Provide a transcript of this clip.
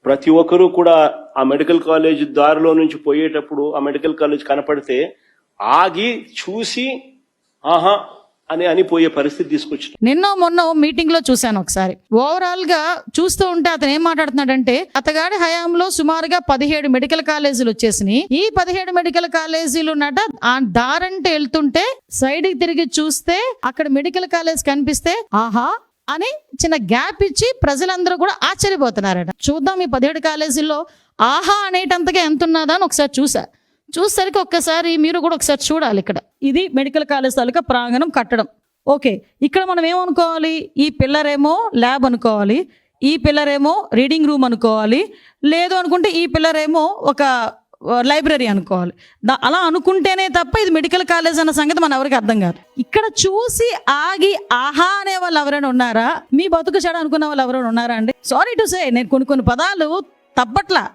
ప్రతి ఒక్కరూ కూడా ఆ మెడికల్ కాలేజ్ దారిలో నుంచి పోయేటప్పుడు ఆ మెడికల్ కాలేజ్ కనపడితే ఆగి చూసి ఆహా అని పోయే పరిస్థితి తీసుకొచ్చింది. నిన్న మొన్న మీటింగ్ లో చూశాను ఒకసారి. ఓవరాల్ గా చూస్తూ ఉంటే అతను ఏం మాట్లాడుతున్నాడంటే, అతగాడి హయాంలో సుమారుగా 17 మెడికల్ కాలేజీలు వచ్చేసినాయి. ఈ 17 మెడికల్ కాలేజీలు నట ఆ దారంటే వెళ్తుంటే సైడ్ కి తిరిగి చూస్తే అక్కడ మెడికల్ కాలేజ్ కనిపిస్తే ఆహా అని చిన్న గ్యాప్ ఇచ్చి ప్రజలందరూ కూడా ఆశ్చర్యపోతున్నారట. చూద్దాం ఈ 17 కాలేజీల్లో ఆహా అనేటంతగా ఎంత ఉన్నదా అని ఒకసారి చూసేసరికి ఒక్కసారి మీరు కూడా ఒకసారి చూడాలి. ఇక్కడ ఇది మెడికల్ కాలేజ్ తాలూకా ప్రాంగణం కట్టడం. ఓకే, ఇక్కడ మనం ఏమనుకోవాలి, ఈ పిల్లర్ ఏమో ల్యాబ్ అనుకోవాలి, ఈ పిల్లర్ ఏమో రీడింగ్ రూమ్ అనుకోవాలి, లేదు అనుకుంటే ఈ పిల్లర్ ఏమో ఒక లైబ్రరీ అనుకోవాలి. అలా అనుకుంటేనే తప్ప ఇది మెడికల్ కాలేజ్ అన్న సంగతి మన ఎవరికి అర్థం కాదు. ఇక్కడ చూసి ఆగి ఆహా అనే వాళ్ళు ఎవరైనా ఉన్నారా? మీ బతుకు చెడ అనుకున్న వాళ్ళు ఎవరైనా ఉన్నారా అండి? సారీ టు సే, నేను కొన్ని పదాలు తప్పట్లా,